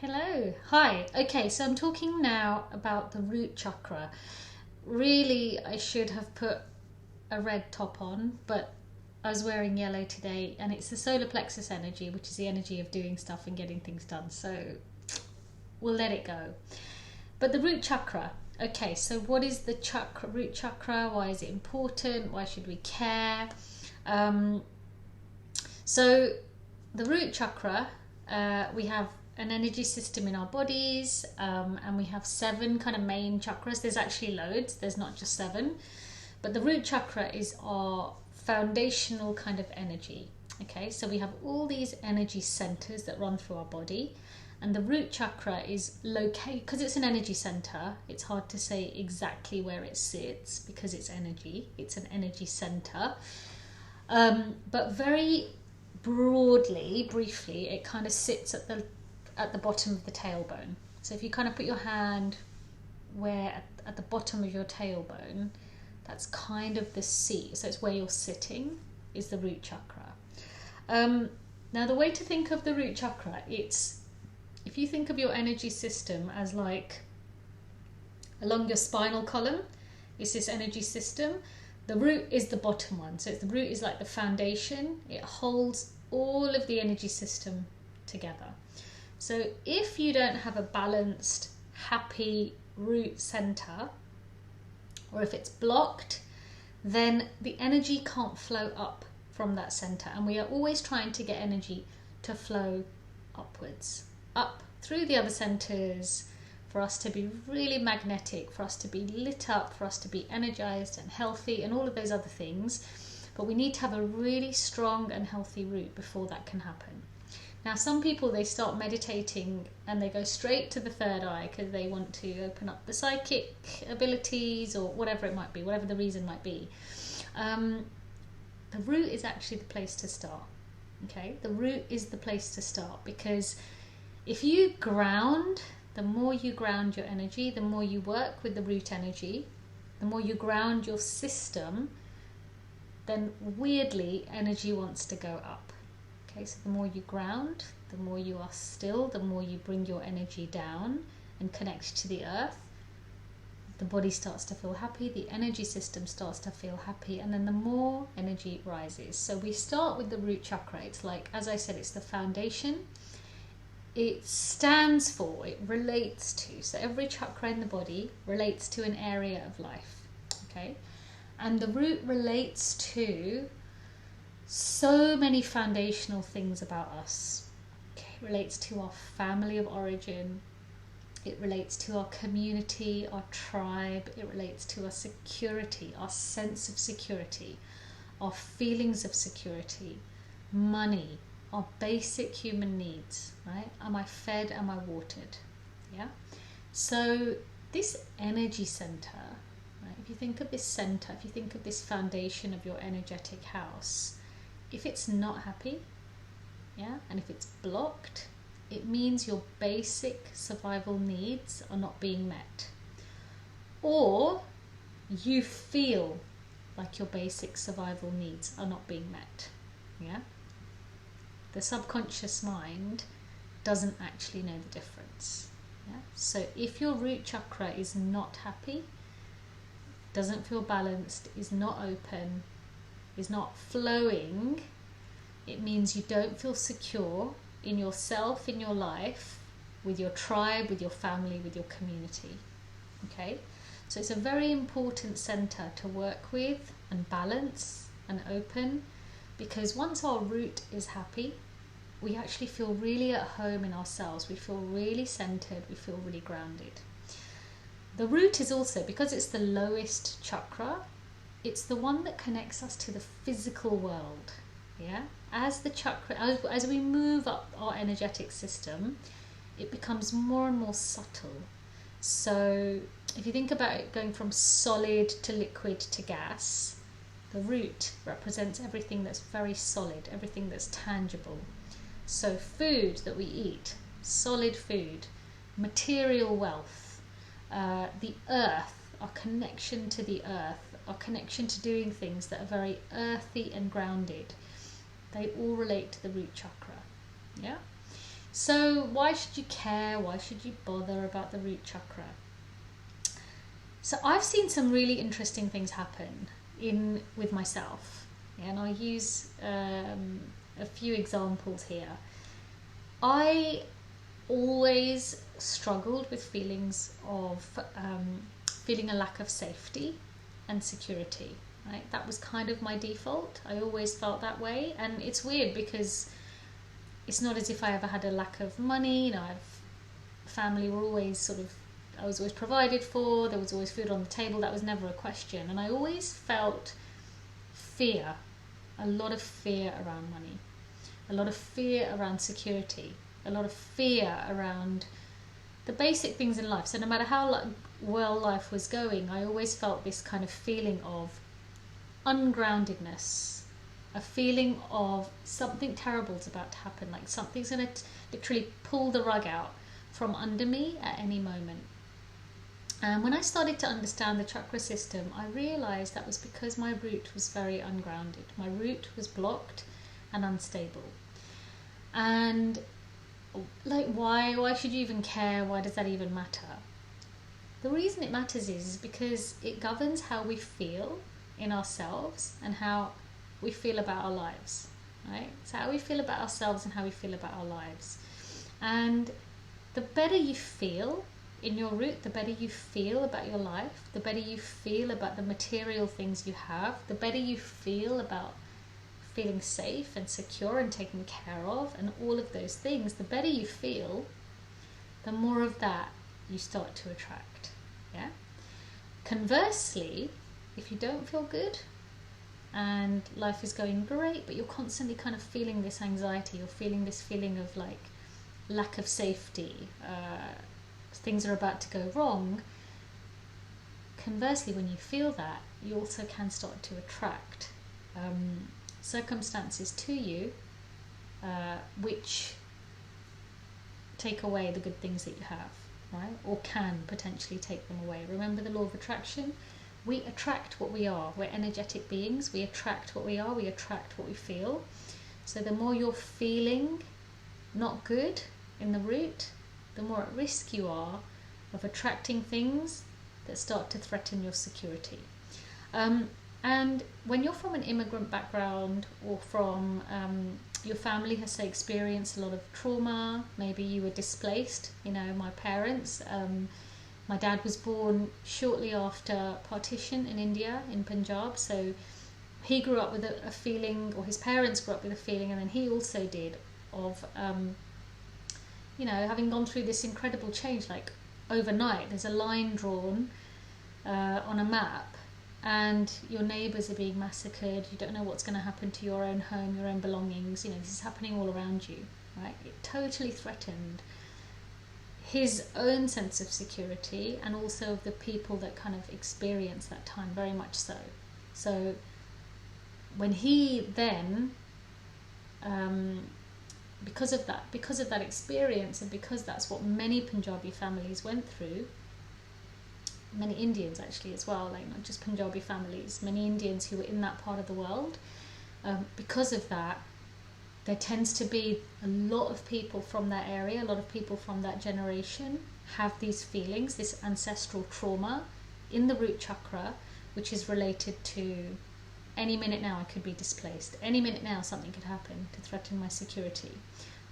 Hello, hi. Okay, so I'm talking now about the root chakra. Really, I should have put a red top on, but I was wearing yellow today, and it's the solar plexus energy, which is the energy of doing stuff and getting things done. So we'll let it go. But the root chakra. Okay, so what is the root chakra? Why is it important? Why should we care? So the root chakra, we have an energy system in our bodies, and we have 7 kind of main chakras. There's actually loads, there's not just 7, but the root chakra is our foundational kind of energy. Okay, so we have all these energy centers that run through our body, and the root chakra is located, because it's an energy center, it's hard to say exactly where it sits because it's energy, it's an energy center, but very broadly, briefly, it kind of sits at the bottom of the tailbone. So if you kind of put your hand at the bottom of your tailbone, that's kind of the seat. So it's where you're sitting, is the root chakra. Now the way to think of the root chakra, it's, if you think of your energy system as like along your spinal column, it's this energy system. The root is the bottom one. So the root is like the foundation. It holds all of the energy system together. So if you don't have a balanced, happy root center, or if it's blocked, then the energy can't flow up from that center. And we are always trying to get energy to flow upwards, up through the other centers, for us to be really magnetic, for us to be lit up, for us to be energized and healthy and all of those other things. But we need to have a really strong and healthy root before that can happen. Now, some people, they start meditating and they go straight to the third eye because they want to open up the psychic abilities or whatever it might be, whatever the reason might be. The root is actually the place to start. Okay, the root is the place to start, because if you ground, the more you ground your energy, the more you work with the root energy, the more you ground your system, then weirdly energy wants to go up. Okay, so the more you ground, the more you are still, the more you bring your energy down and connect to the earth, the body starts to feel happy, the energy system starts to feel happy, and then the more energy rises. So we start with the root chakra. It's like, as I said, it's the foundation. It stands for, it relates to, so every chakra in the body relates to an area of life. Okay, and the root relates to so many foundational things about us. Okay, it relates to our family of origin, it relates to our community, our tribe, it relates to our security, our sense of security, our feelings of security, money, our basic human needs, right? Am I fed? Am I watered? Yeah. So this energy center, right? If you think of this center, if you think of this foundation of your energetic house, if it's not happy, yeah, and if it's blocked, it means your basic survival needs are not being met, or you feel like your basic survival needs are not being met. Yeah. The subconscious mind doesn't actually know the difference. Yeah? So if your root chakra is not happy, doesn't feel balanced, is not open, is not flowing, it means you don't feel secure in yourself, in your life, with your tribe, with your family, with your community. Okay? So it's a very important center to work with and balance and open, because once our root is happy, we actually feel really at home in ourselves. We feel really centered. We feel really grounded. The root is also, because it's the lowest chakra, it's the one that connects us to the physical world. Yeah, as the chakra, as we move up our energetic system, it becomes more and more subtle. So if you think about it going from solid to liquid to gas, the root represents everything that's very solid, everything that's tangible. So food that we eat, solid food, material wealth, the earth, our connection to the earth, our connection to doing things that are very earthy and grounded, they all relate to the root chakra. Yeah. So why should you care? Why should you bother about the root chakra? So I've seen some really interesting things happen with myself, and I'll use a few examples here. I always struggled with feelings of feeling a lack of safety and security. Right? That was kind of my default. I always felt that way, and it's weird because it's not as if I ever had a lack of money. Family were always I was always provided for, there was always food on the table, that was never a question. And I always felt fear, a lot of fear around money, a lot of fear around security, a lot of fear around the basic things in life. So no matter how well life was going, I always felt this kind of feeling of ungroundedness, a feeling of something terrible is about to happen, like something's going to literally pull the rug out from under me at any moment. And when I started to understand the chakra system, I realized that was because my root was very ungrounded. My root was blocked and unstable. And why should you even care? Why does that even matter? The reason it matters is because it governs how we feel in ourselves and how we feel about our lives, right? So how we feel about ourselves and how we feel about our lives. And the better you feel in your root, the better you feel about your life, the better you feel about the material things you have, the better you feel about feeling safe and secure and taken care of and all of those things, the better you feel, the more of that you start to attract. Yeah. Conversely, if you don't feel good and life is going great, but you're constantly kind of feeling this anxiety, you're feeling this feeling of lack of safety, things are about to go wrong. Conversely, when you feel that, you also can start to attract circumstances to you which take away the good things that you have, right? Or can potentially take them away. Remember the law of attraction? We attract what we are. We're energetic beings. We attract what we are. We attract what we feel. So the more you're feeling not good in the root, the more at risk you are of attracting things that start to threaten your security. And when you're from an immigrant background, or from your family has, say, experienced a lot of trauma, maybe you were displaced. My parents, my dad was born shortly after partition in India, in Punjab, so he grew up with a feeling, or his parents grew up with a feeling, and then he also did, of having gone through this incredible change, like overnight. There's a line drawn on a map, and your neighbours are being massacred. You don't know what's going to happen to your own home, your own belongings. This is happening all around you, right? It totally threatened his own sense of security, and also of the people that kind of experienced that time, very much so. So when he then, because of that experience, and because that's what many Punjabi families went through, many Indians actually as well, not just Punjabi families, many Indians who were in that part of the world, because of that, there tends to be a lot of people from that area, a lot of people from that generation have these feelings, this ancestral trauma in the root chakra, which is related to any minute now I could be displaced, any minute now something could happen to threaten my security.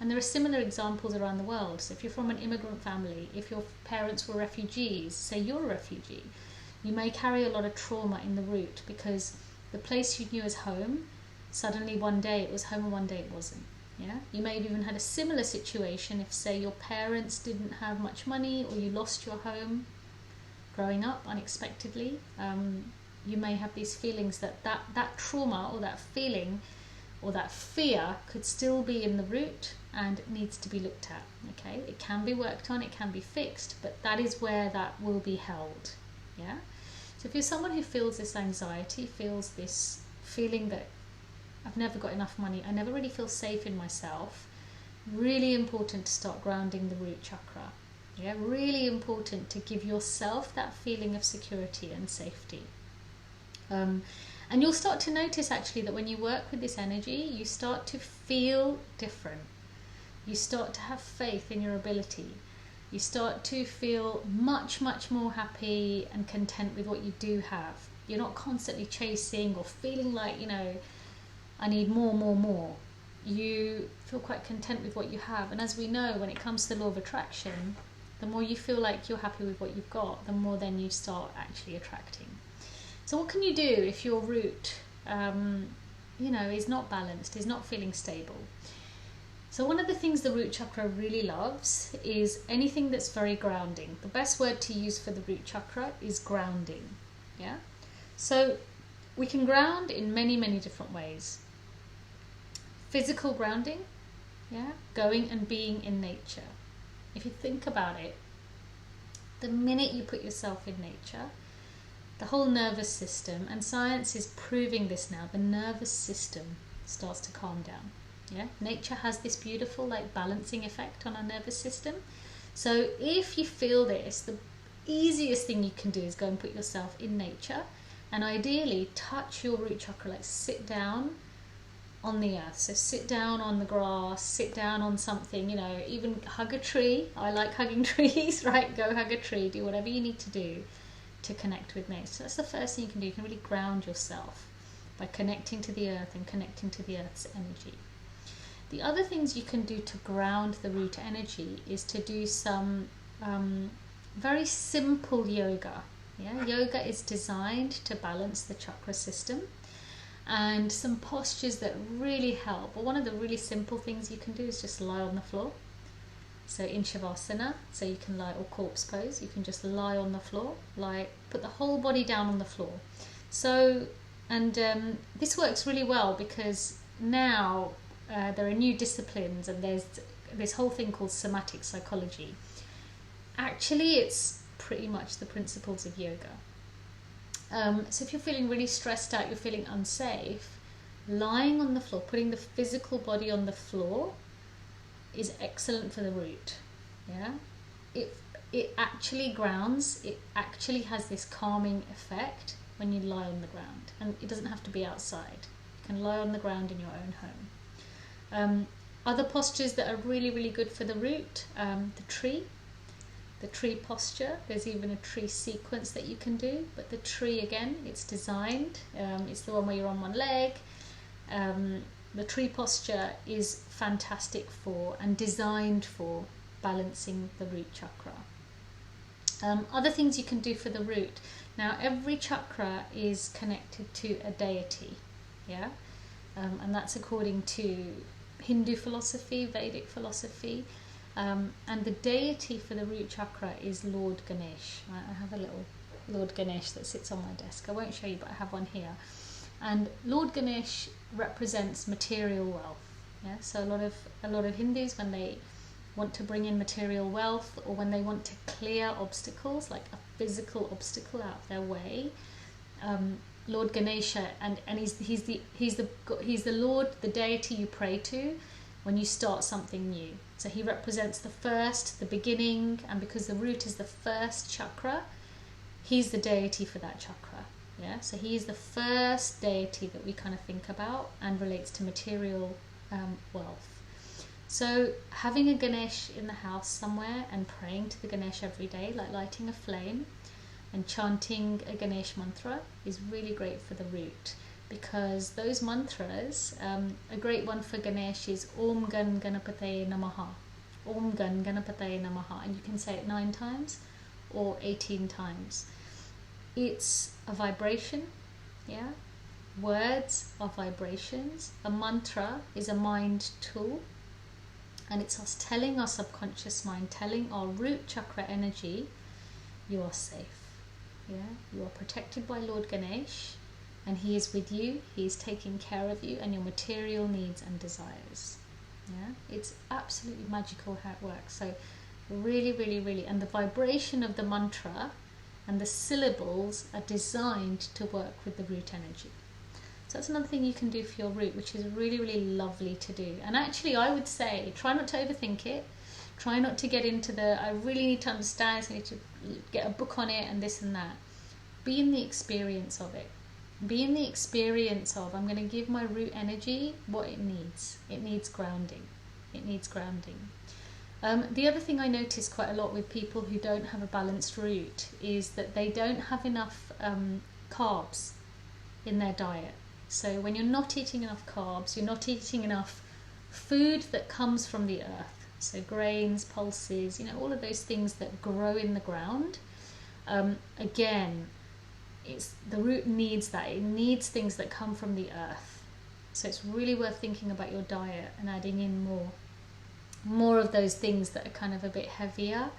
And there are similar examples around the world. So if you're from an immigrant family, if your parents were refugees, say you're a refugee, you may carry a lot of trauma in the root, because the place you knew as home, suddenly one day it was home and one day it wasn't. Yeah, you may have even had a similar situation if, say, your parents didn't have much money, or you lost your home growing up unexpectedly. You may have these feelings that trauma, or that feeling, or that fear could still be in the root and needs to be looked at. Okay, it can be worked on, it can be fixed, but that is where that will be held. Yeah. So if you're someone who feels this anxiety, feels this feeling that I've never got enough money, I never really feel safe in myself, really important to start grounding the root chakra. Yeah, really important to give yourself that feeling of security and safety. And you'll start to notice actually that when you work with this energy, you start to feel different. You start to have faith in your ability. You start to feel much, much more happy and content with what you do have. You're not constantly chasing or feeling like, you know, I need more, more, more. You feel quite content with what you have. And as we know, when it comes to the law of attraction, the more you feel like you're happy with what you've got, the more then you start actually attracting. So what can you do if your root, you know, is not balanced, is not feeling stable? So one of the things the root chakra really loves is anything that's very grounding. The best word to use for the root chakra is grounding. Yeah. So we can ground in many, many different ways. Physical grounding, yeah, going and being in nature. If you think about it, the minute you put yourself in nature, the whole nervous system, and science is proving this now, the nervous system starts to calm down. Yeah, nature has this beautiful like balancing effect on our nervous system. So if you feel this, the easiest thing you can do is go and put yourself in nature, and ideally touch your root chakra, like sit down on the earth. So sit down on the grass, sit down on something, you know, even hug a tree. I like hugging trees, right? Go hug a tree, do whatever you need to do to connect with nature. So that's the first thing you can do. You can really ground yourself by connecting to the earth and connecting to the earth's energy. The other things you can do to ground the root energy is to do some very simple yoga. Yeah, yoga is designed to balance the chakra system, and some postures that really help. But one of the really simple things you can do is just lie on the floor. So in Shavasana, so you can lie, or corpse pose, you can just lie on the floor, put the whole body down on the floor. So, and this works really well because now there are new disciplines, and there's this whole thing called somatic psychology. Actually, it's pretty much the principles of yoga. So if you're feeling really stressed out, you're feeling unsafe, lying on the floor, putting the physical body on the floor is excellent for the root. Yeah, it actually grounds. It actually has this calming effect when you lie on the ground, and it doesn't have to be outside. You can lie on the ground in your own home. Other postures that are really, really good for the root, the tree posture. There's even a tree sequence that you can do, but the tree, again, it's designed, it's the one where you're on one leg. The tree posture is fantastic for and designed for balancing the root chakra. Other things you can do for the root. Now, every chakra is connected to a deity, yeah, and that's according to Hindu philosophy, Vedic philosophy. And the deity for the root chakra is Lord Ganesh. Right? I have a little Lord Ganesh that sits on my desk. I won't show you, but I have one here. And Lord Ganesh represents material wealth. Yeah, so a lot of Hindus, when they want to bring in material wealth, or when they want to clear obstacles, like a physical obstacle out of their way, Lord Ganesha, and he's the Lord, the deity you pray to when you start something new. So he represents the beginning, and because the root is the first chakra, he's the deity for that chakra. Yeah, so he is the first deity that we kind of think about and relates to material wealth. So having a Ganesh in the house somewhere and praying to the Ganesh every day, like lighting a flame and chanting a Ganesh mantra, is really great for the root, because those mantras, a great one for Ganesh is Om Gan Ganapataye Namaha. Om Gan Ganapataye Namaha, and you can say it 9 times or 18 times. It's a vibration, yeah? Words are vibrations. A mantra is a mind tool, and it's us telling our subconscious mind, telling our root chakra energy, you are safe, yeah? You are protected by Lord Ganesh, and he is with you, he is taking care of you and your material needs and desires. Yeah, it's absolutely magical how it works. So really, really, really, and the vibration of the mantra and the syllables are designed to work with the root energy. So that's another thing you can do for your root, which is really, really lovely to do. And actually, I would say, try not to overthink it. Try not to get into I really need to understand, so I need to get a book on it and this and that. Be in the experience of it. Be in the experience of, I'm going to give my root energy what it needs. It needs grounding. It needs grounding. The other thing I notice quite a lot with people who don't have a balanced root is that they don't have enough carbs in their diet. So when you're not eating enough carbs, you're not eating enough food that comes from the earth. So grains, pulses, you know, all of those things that grow in the ground. Again, the root needs that. It needs things that come from the earth. So it's really worth thinking about your diet and adding in more of those things that are kind of a bit heavier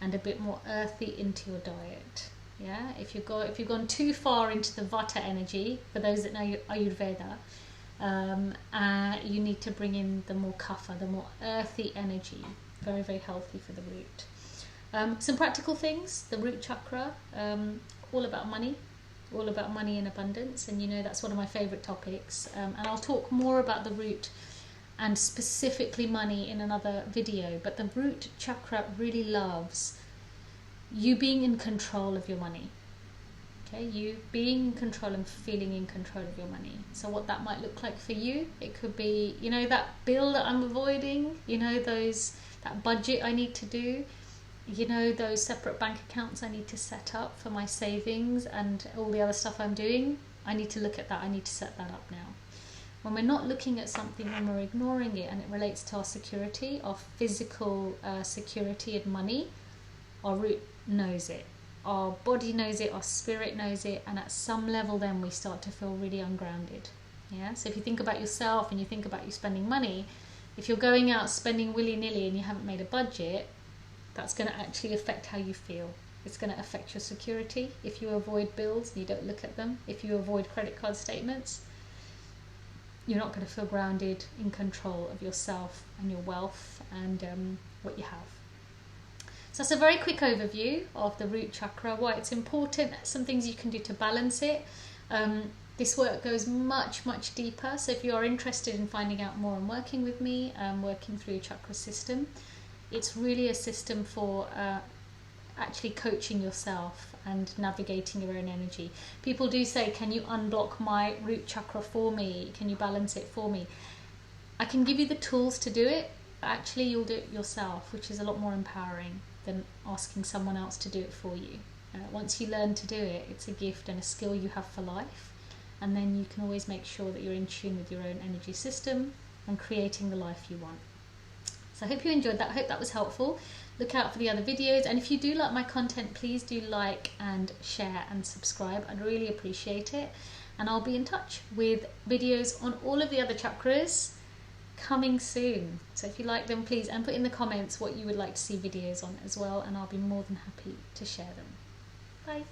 and a bit more earthy into your diet. Yeah, if you've gone too far into the Vata energy, for those that know Ayurveda, you need to bring in the more Kapha, the more earthy energy. Very, very healthy for the root. Some practical things. The root chakra, all about money and abundance, and you know that's one of my favorite topics. And I'll talk more about the root and specifically money in another video, but the root chakra really loves you being in control of your money. Okay, you being in control and feeling in control of your money. So what that might look like for you, it could be, you know, that bill that I'm avoiding, you know, that budget I need to do, you know, those separate bank accounts I need to set up for my savings and all the other stuff I'm doing. I need to look at that. I need to set that up now. When we're not looking at something, when we're ignoring it and it relates to our security, our physical security and money, our root knows it. Our body knows it, our spirit knows it, and at some level then we start to feel really ungrounded. Yeah. So if you think about yourself and you think about you spending money, if you're going out spending willy-nilly and you haven't made a budget, that's going to actually affect how you feel. It's going to affect your security. If you avoid bills and you don't look at them, if you avoid credit card statements, you're not going to feel grounded, in control of yourself and your wealth and what you have. So that's a very quick overview of the root chakra, why it's important, some things you can do to balance it. This work goes much, much deeper. So if you are interested in finding out more and working with me, working through your chakra system, it's really a system for actually coaching yourself and navigating your own energy. People do say, can you unblock my root chakra for me? Can you balance it for me? I can give you the tools to do it, but actually you'll do it yourself, which is a lot more empowering than asking someone else to do it for you. Once you learn to do it, it's a gift and a skill you have for life, and then you can always make sure that you're in tune with your own energy system and creating the life you want. So I hope you enjoyed that. I hope that was helpful. Look out for the other videos, and if you do like my content, please do like and share and subscribe. I'd really appreciate it, and I'll be in touch with videos on all of the other chakras coming soon. So if you like them, please, and put in the comments what you would like to see videos on as well, and I'll be more than happy to share them. Bye.